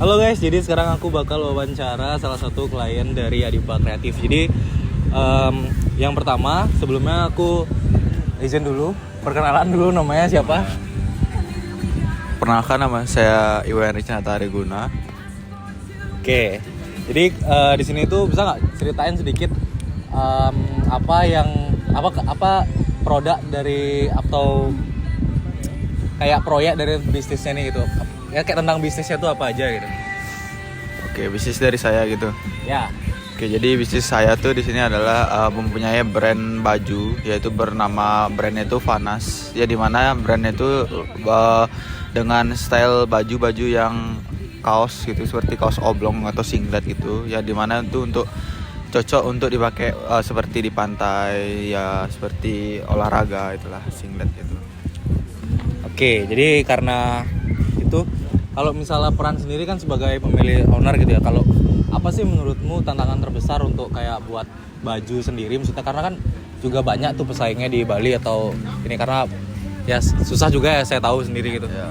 Halo guys, jadi sekarang aku bakal wawancara salah satu klien dari Adipa Kreatif. Jadi yang pertama, sebelumnya aku izin dulu, perkenalan dulu namanya siapa? Perkenalkan, nama saya Iwan Richnata Areguna. Oke, jadi di sini tuh bisa nggak ceritain sedikit apa produk dari atau kayak proyek dari bisnisnya nih gitu? Ya kayak tentang bisnisnya tuh apa aja gitu? Oke, bisnis dari saya gitu. Ya. Oke, jadi bisnis saya tuh di sini adalah mempunyai brand baju, yaitu bernama brandnya itu Vanas. Ya, dimana brandnya itu dengan style baju-baju yang kaos gitu, seperti kaos oblong atau singlet gitu. Ya, dimana itu untuk cocok untuk dipakai seperti di pantai, ya seperti olahraga itulah singlet gitu. Oke, jadi karena itu kalau misalnya peran sendiri kan sebagai pemilik owner gitu ya, kalau apa sih menurutmu tantangan terbesar untuk kayak buat baju sendiri, maksudnya karena kan juga banyak tuh pesaingnya di Bali atau ini, karena ya susah juga ya, saya tahu sendiri gitu Ya.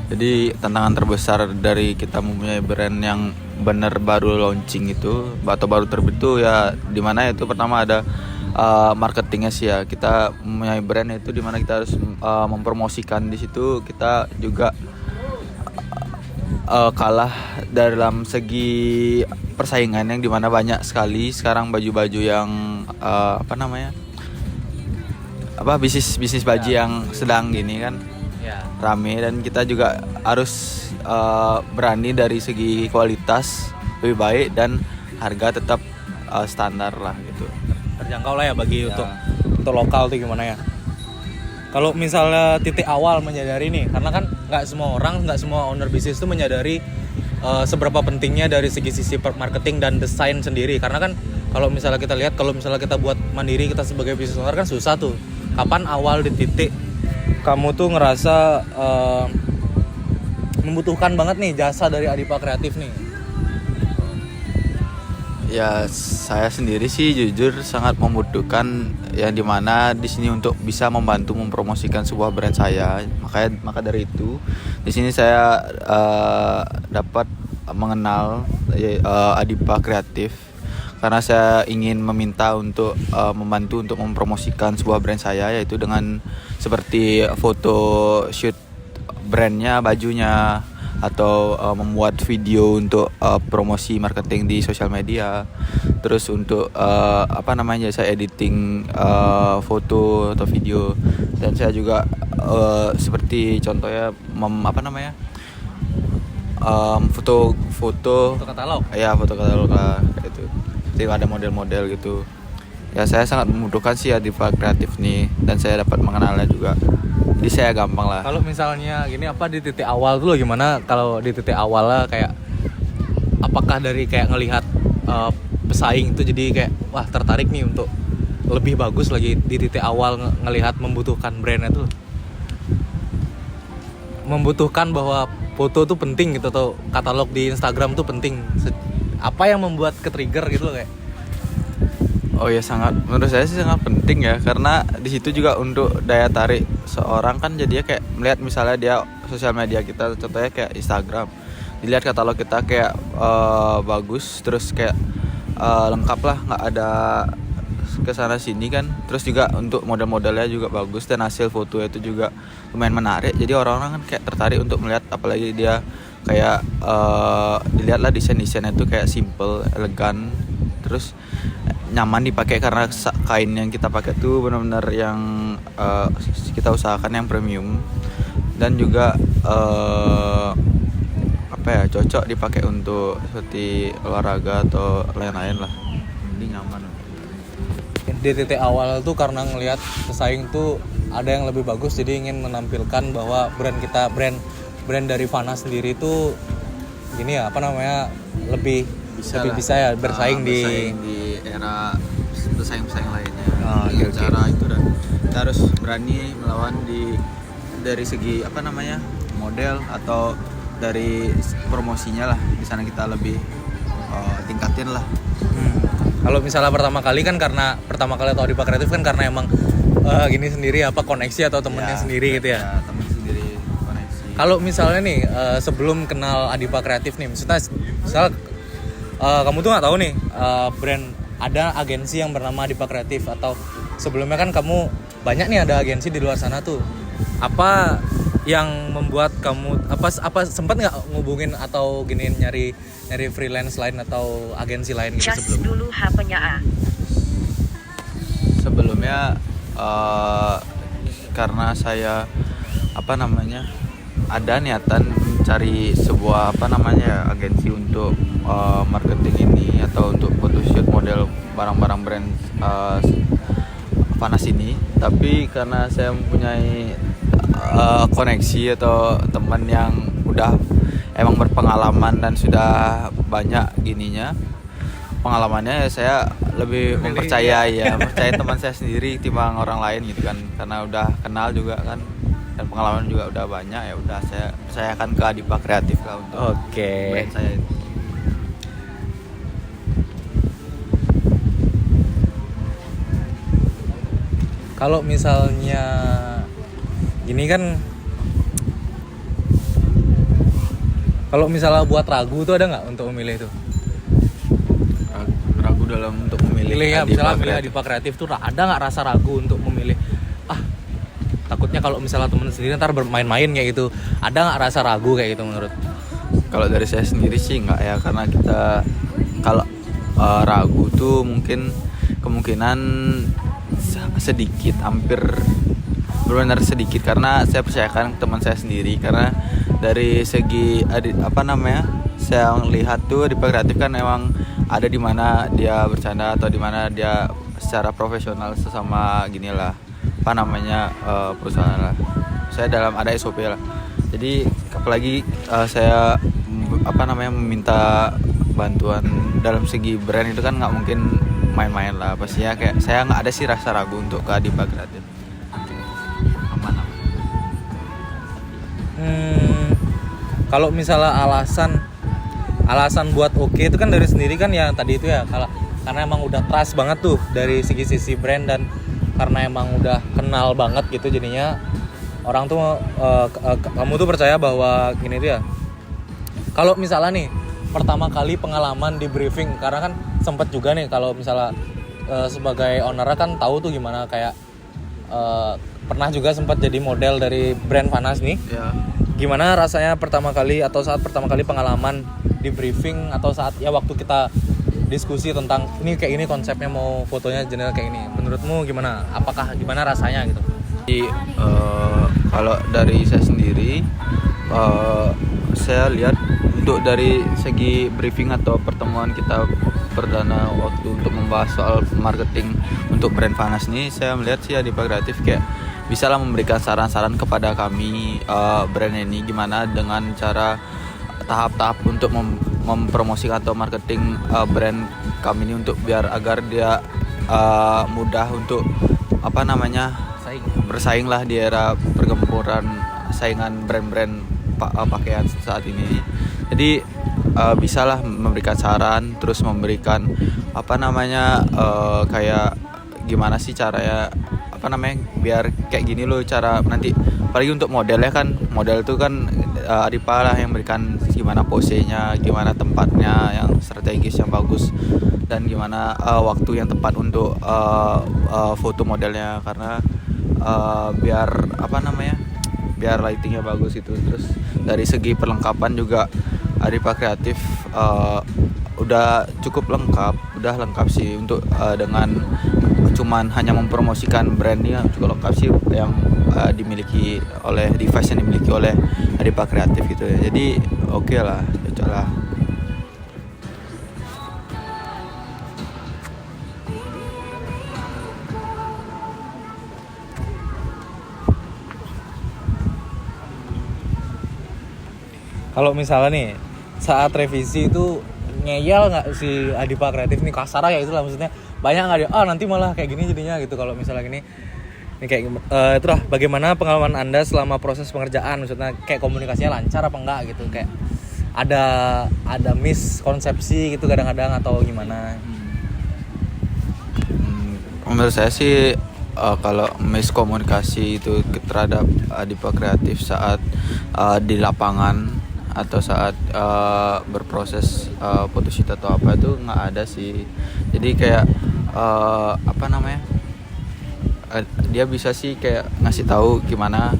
Jadi tantangan terbesar dari kita mempunyai brand yang benar baru launching itu atau baru terbit itu ya dimana itu pertama ada marketingnya sih ya. Kita mempunyai brand itu dimana kita harus mempromosikan di situ. Kita juga kalah dalam segi persaingan yang dimana banyak sekali sekarang baju-baju yang bisnis baju yang sedang gini kan ya. rame, dan kita juga harus berani dari segi kualitas lebih baik dan harga tetap standar lah gitu. Terjangkau lah ya bagi untuk lokal tuh gimana ya. Kalau misalnya titik awal menyadari nih, karena kan nggak semua owner bisnis tuh menyadari seberapa pentingnya dari sisi marketing dan desain sendiri. Karena kan kalau misalnya kita lihat, kalau misalnya kita buat mandiri, kita sebagai bisnis owner kan susah tuh. Kapan awal di titik kamu tuh ngerasa membutuhkan banget nih jasa dari Adipa Kreatif nih? Ya, saya sendiri sih jujur sangat membutuhkan yang dimana di sini untuk bisa membantu mempromosikan sebuah brand saya. Maka dari itu di sini saya dapat mengenal Adipa Kreatif karena saya ingin meminta untuk membantu untuk mempromosikan sebuah brand saya, yaitu dengan seperti foto shoot brandnya, bajunya, atau membuat video untuk promosi marketing di sosial media. Terus untuk saya editing foto atau video, dan saya juga seperti contohnya foto Katalog. Ya, foto katalog lah itu. Jadi ada model-model gitu. Ya, saya sangat membutuhkan sih Adipa Kreatif nih, dan saya dapat mengenalnya juga. Jadi saya gampang lah. Kalau misalnya gini, apa di titik awal tuh gimana? Kalau di titik awalnya kayak apakah dari kayak ngelihat pesaing itu jadi kayak wah tertarik nih untuk lebih bagus lagi di titik awal ngelihat membutuhkan brandnya tuh, membutuhkan bahwa foto tuh penting gitu atau katalog di Instagram tuh penting. Apa yang membuat ke-trigger gitu loh kayak? Oh ya, menurut saya sih sangat penting ya, karena di situ juga untuk daya tarik seorang kan, jadinya kayak melihat misalnya dia sosial media kita, contohnya kayak Instagram, dilihat katalog kita kayak bagus, terus kayak lengkap lah, nggak ada kesana sini kan, terus juga untuk model-modelnya juga bagus dan hasil foto itu juga lumayan menarik, jadi orang-orang kan kayak tertarik untuk melihat, apalagi dia kayak dilihatlah desain-desainnya itu kayak simple, elegan, terus nyaman dipakai karena kain yang kita pakai tuh benar-benar yang kita usahakan yang premium, dan juga cocok dipakai untuk seperti olahraga atau lain-lain lah. Jadi nyaman. Di titik awal tuh karena ngelihat pesaing tuh ada yang lebih bagus, jadi ingin menampilkan bahwa brand dari Vanas sendiri tuh gini ya, lebih bisa ya bersaing di era pesaing-pesaing lainnya. Okay. Cara itu dan kita harus berani melawan dari segi model atau dari promosinya lah. Di sana kita lebih tingkatin lah. Kalau misalnya pertama kali atau Adipa Kreatif kan karena emang gini sendiri koneksi atau temennya sendiri gitu ya. Ya, temen sendiri koneksi. Kalau misalnya nih sebelum kenal Adipa Kreatif nih, misal kamu tuh nggak tahu nih brand ada agensi yang bernama Adipa Kreatif, atau sebelumnya kan kamu banyak nih ada agensi di luar sana tuh. Apa yang membuat kamu apa sempat nggak ngubungin atau giniin nyari freelance lain atau agensi lain gitu Cas sebelum? dulu HP-nya A. Sebelumnya karena saya ada niatan mencari sebuah agensi untuk marketing ini atau untuk photoshoot model barang-barang brand Vanas ini, tapi karena saya mempunyai koneksi atau teman yang udah emang berpengalaman dan sudah banyak pengalamannya, saya lebih percaya teman saya sendiri timbang orang lain gitu kan, karena udah kenal juga kan dan pengalaman juga udah banyak, ya udah saya percayakan ke Adipa Kreatif lah untuk brand saya itu. Kalau misalnya gini kan, kalau misalnya buat ragu tuh ada nggak untuk memilih itu? Ragu dalam untuk memilih Ya, Adipa misalnya milih Kreatif. Adipa Kreatif tuh ada nggak rasa ragu untuk memilih? Takutnya kalau misalnya temen sendiri ntar bermain-main kayak gitu, ada nggak rasa ragu kayak gitu menurut? Kalau dari saya sendiri sih nggak ya, karena kita kalau ragu tuh mungkin kemungkinan sedikit, hampir benar sedikit, karena saya percayakan teman saya sendiri. Karena dari segi saya lihat tuh Adipa Kreatif kan emang ada di mana dia bercanda atau di mana dia secara profesional sesama perusahaan lah. Saya dalam ada SOP lah. Jadi apalagi saya meminta bantuan dalam segi brand itu kan nggak mungkin main-main lah. Pastinya kayak saya nggak ada sih rasa ragu untuk ke Adipa Kreatif. Aman. Kalau misalnya alasan buat oke itu kan dari sendiri kan ya tadi itu ya, karena emang udah trust banget tuh dari sisi brand, dan karena emang udah kenal banget gitu, jadinya orang tuh kamu tuh percaya bahwa gini tuh ya. Kalau misalnya nih pertama kali pengalaman di briefing, karena kan sempet juga nih kalau misalnya sebagai owner kan tahu tuh gimana kayak pernah juga sempat jadi model dari brand Vanas nih. Ya. Gimana rasanya pertama kali atau saat pertama kali pengalaman di briefing, atau saat ya waktu kita diskusi tentang ini kayak ini konsepnya, mau fotonya jenel kayak ini, menurutmu gimana? Apakah gimana rasanya gitu? Jadi kalau dari saya sendiri, saya lihat untuk dari segi briefing atau pertemuan kita perdana waktu untuk membahas soal marketing untuk brand Vanas nih, saya melihat sih Adipa Kreatif kayak bisalah memberikan saran-saran kepada kami brand ini gimana dengan cara tahap-tahap untuk mempromosikan atau marketing brand kami ini, untuk biar agar dia mudah untuk bersaing lah di era pergempuran saingan brand-brand pakaian saat ini. Jadi bisalah memberikan saran, terus memberikan kayak gimana sih caranya biar kayak gini loh cara nanti, apalagi untuk modelnya kan, model itu kan Adipa lah yang berikan gimana posenya, gimana tempatnya yang strategis yang bagus, dan gimana waktu yang tepat untuk foto modelnya, karena biar lightingnya bagus itu. Terus dari segi perlengkapan juga Adipa Kreatif udah cukup lengkap sih untuk dengan cuman hanya mempromosikan brandnya, cukup lengkap sih yang dimiliki oleh device yang dimiliki oleh Adipa Kreatif gitu ya. Jadi oke lah, cocok lah. Kalau misalnya nih saat revisi itu ngeyel nggak si Adipa Kreatif nih, kasar ya itulah maksudnya, banyak nggak dia nanti malah kayak gini jadinya gitu kalau misalnya gini. Ini kayak itulah, bagaimana pengalaman Anda selama proses pengerjaan, maksudnya kayak komunikasinya lancar apa enggak gitu, kayak ada miskonsepsi gitu kadang-kadang atau gimana? Menurut saya sih kalau miskomunikasi itu terhadap Adipa Kreatif saat di lapangan atau saat berproses photoshoot atau apa itu nggak ada sih. Jadi kayak apa namanya, dia bisa sih kayak ngasih tahu gimana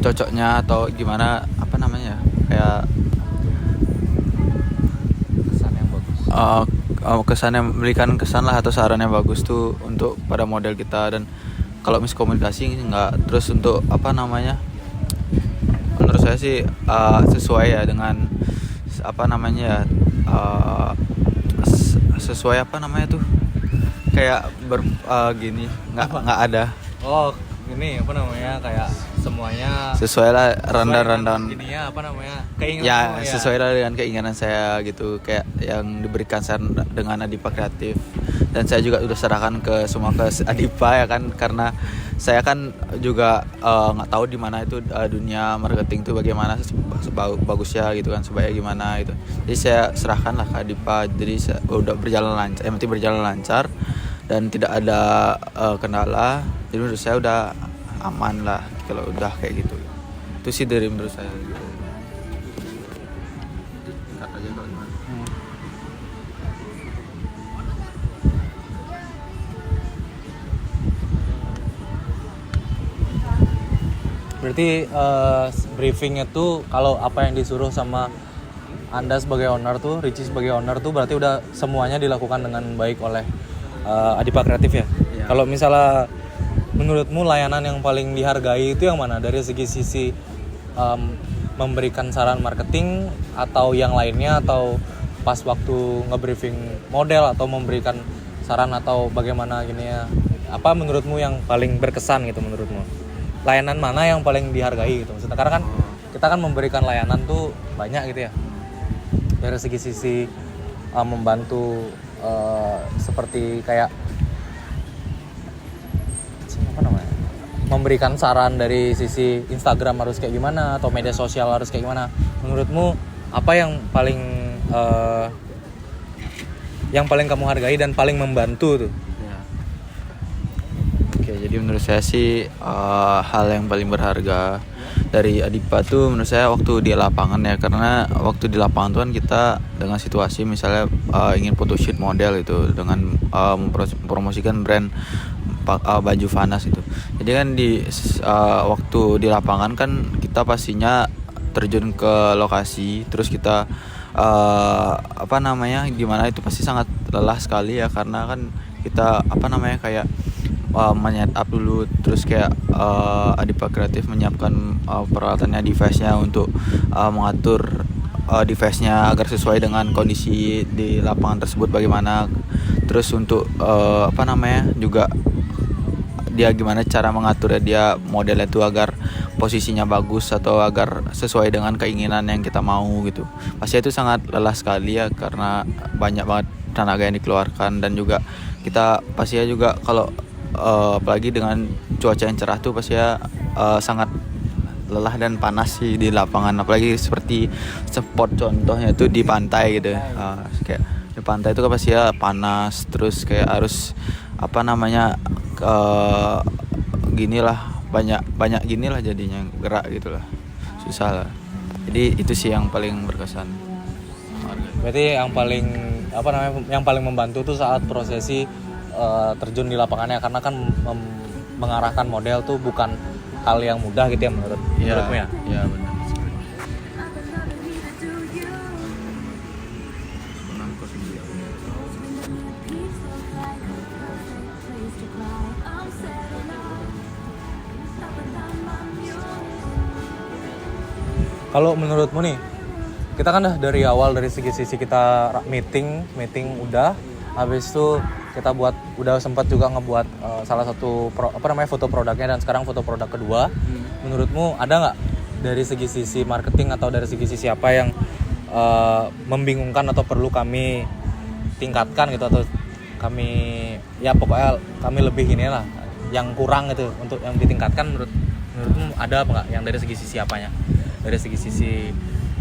cocoknya atau gimana apa namanya, kayak Kesan yang bagus. kesan yang memberikan kesan lah atau saran yang bagus tuh untuk pada model kita. Dan kalau miskomunikasi nggak. Terus untuk apa namanya, menurut saya sih sesuai ya dengan apa namanya, sesuai apa namanya tuh, kayak gini, nggak ada Oh, ini apa namanya, kayak semuanya sesuai lah sesuai dengan rundown ininya apa namanya, keinginan ya, semua ya. sesuai lah dengan keinginan saya gitu, kayak yang diberikan saran dengan Adipa Kreatif. Dan saya juga udah serahkan ke semua ke Adipa ya kan, karena saya kan juga nggak tahu di mana itu dunia marketing itu bagaimana bagusnya gitu kan, supaya gimana gitu. Jadi saya serahkan lah ke Adipa. Jadi saya udah berjalan lancar, yang penting berjalan lancar dan tidak ada kendala. Jadi menurut saya udah aman lah kalau udah kayak gitu. Itu sih dari menurut saya gitu. Cut aja kalau gimana. Berarti briefingnya tuh kalau apa yang disuruh sama Anda sebagai owner tuh, Richie sebagai owner tuh berarti udah semuanya dilakukan dengan baik oleh Adipa Kreatif ya. Iya. Kalau misalnya menurutmu layanan yang paling dihargai itu yang mana, dari segi sisi memberikan saran marketing atau yang lainnya, atau pas waktu ngebriefing model atau memberikan saran atau bagaimana gini ya? Apa menurutmu yang paling berkesan gitu menurutmu? Layanan mana yang paling dihargai gitu maksudnya, karena kan kita kan memberikan layanan tuh banyak gitu ya, dari segi sisi membantu seperti kayak apa namanya, memberikan saran dari sisi Instagram harus kayak gimana atau media sosial harus kayak gimana. Menurutmu apa yang paling kamu hargai dan paling membantu tuh? Oke, jadi menurut saya sih hal yang paling berharga dari Adipa tuh menurut saya waktu di lapangan ya, karena waktu di lapangan tuh kan kita dengan situasi misalnya ingin photoshoot model itu dengan mempromosikan brand baju Vanas itu. Jadi kan di waktu di lapangan kan kita pastinya terjun ke lokasi, terus kita apa namanya, gimana itu pasti sangat lelah sekali ya, karena kan kita apa namanya kayak menyet up dulu, terus kayak Adipa Kreatif menyiapkan peralatannya, device-nya untuk mengatur device-nya agar sesuai dengan kondisi di lapangan tersebut bagaimana. Terus untuk apa namanya juga dia gimana cara mengatur dia modelnya itu agar posisinya bagus atau agar sesuai dengan keinginan yang kita mau gitu. Pasti itu sangat lelah sekali ya, karena banyak banget tenaga yang dikeluarkan, dan juga kita pasti ya juga kalau apalagi dengan cuaca yang cerah tuh pasti ya sangat lelah dan panas sih di lapangan, apalagi seperti spot contohnya itu di pantai gitu. Kayak di pantai itu kan pasti ya panas, terus kayak harus apa namanya ginilah banyak ginilah jadinya gerak gitulah, susah lah. Jadi itu sih yang paling berkesan. Berarti yang paling apa namanya, yang paling membantu tuh saat prosesi terjun di lapangannya, karena kan mengarahkan model tuh bukan hal yang mudah gitu ya menurutmu ya? Iya benar. Kalau menurutmu nih, kita kan dari awal dari sisi kita meeting udah, habis itu kita udah sempat juga ngebuat salah satu foto produknya, dan sekarang foto produk kedua. Menurutmu ada nggak dari sisi marketing atau dari sisi apa yang membingungkan atau perlu kami tingkatkan gitu, atau kami ya pokoknya kami lebih inilah yang kurang gitu untuk yang ditingkatkan? Menurutmu ada apa nggak yang dari sisi apanya, dari sisi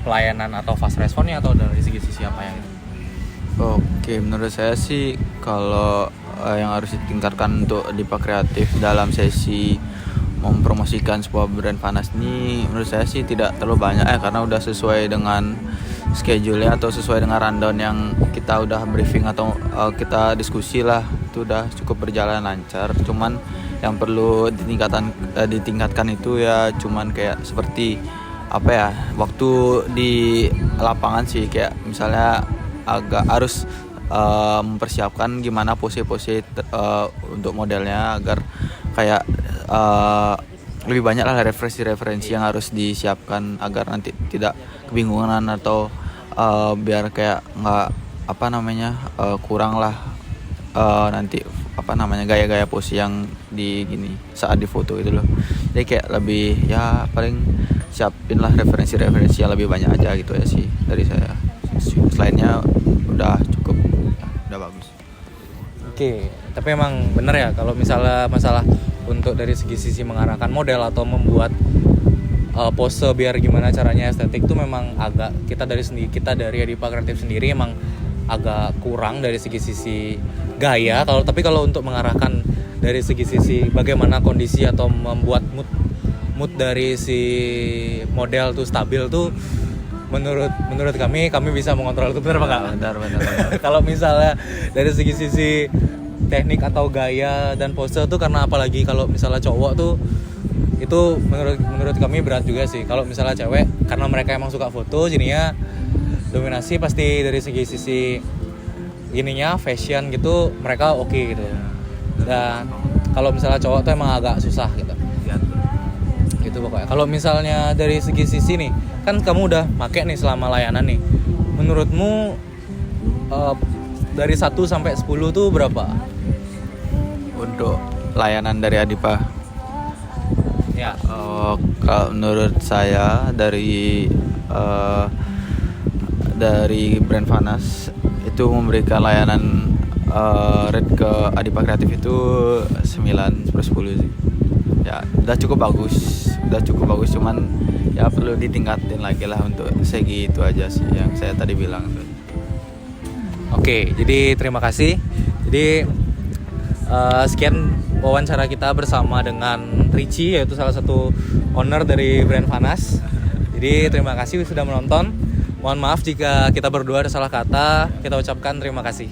pelayanan atau fast responnya, atau dari sisi apa yang itu? Oke, menurut saya sih kalau yang harus ditingkatkan untuk Adipa Kreatif dalam sesi mempromosikan sebuah brand Vanas ini menurut saya sih tidak terlalu banyak ya, karena udah sesuai dengan schedule-nya atau sesuai dengan rundown yang kita udah briefing atau kita diskusi lah, itu udah cukup berjalan lancar. Cuman yang perlu ditingkatkan itu ya cuman kayak seperti apa ya, waktu di lapangan sih, kayak misalnya agak harus mempersiapkan gimana pose-pose untuk modelnya agar kayak lebih banyak lah referensi yang harus disiapkan agar nanti tidak kebingungan atau biar kayak nggak kurang lah nanti gaya-gaya pose yang di gini saat di foto itu loh. Jadi kayak lebih ya paling siapin lah referensi yang lebih banyak aja gitu ya sih dari saya. Selainnya udah cukup, udah bagus. Oke, tapi emang bener ya kalau misalnya masalah untuk dari sisi mengarahkan model atau membuat pose biar gimana caranya estetik tuh memang agak kita dari Adipa Kreatif sendiri emang agak kurang dari sisi gaya. Kalau untuk mengarahkan dari sisi bagaimana kondisi atau membuat mood dari si model tuh stabil tuh menurut kami bisa mengontrol itu, benar apa enggak? Benar. Kalau misalnya dari sisi teknik atau gaya dan pose tuh, karena apalagi kalau misalnya cowok tuh itu menurut kami berat juga sih. Kalau misalnya cewek, karena mereka emang suka foto jadinya dominasi pasti dari sisi ininya fashion gitu mereka oke gitu. Dan kalau misalnya cowok tuh emang agak susah gitu. Gitu pokoknya. Kalau misalnya dari sisi nih, kan kamu udah make nih selama layanan nih. Menurutmu dari 1 sampai 10 tuh berapa? Untuk layanan dari Adipa? Ya. Kalau menurut saya dari brand Vanas itu memberikan layanan rate ke Adipa Kreatif itu 9/10 sih. Ya, udah cukup bagus, cuman ya perlu ditingkatin lagi lah untuk segi itu aja sih yang saya tadi bilang. Oke, jadi terima kasih. Jadi sekian wawancara kita bersama dengan Richie, yaitu salah satu owner dari brand Vanas. Jadi terima kasih sudah menonton. Mohon maaf jika kita berdua ada salah kata. Kita ucapkan terima kasih.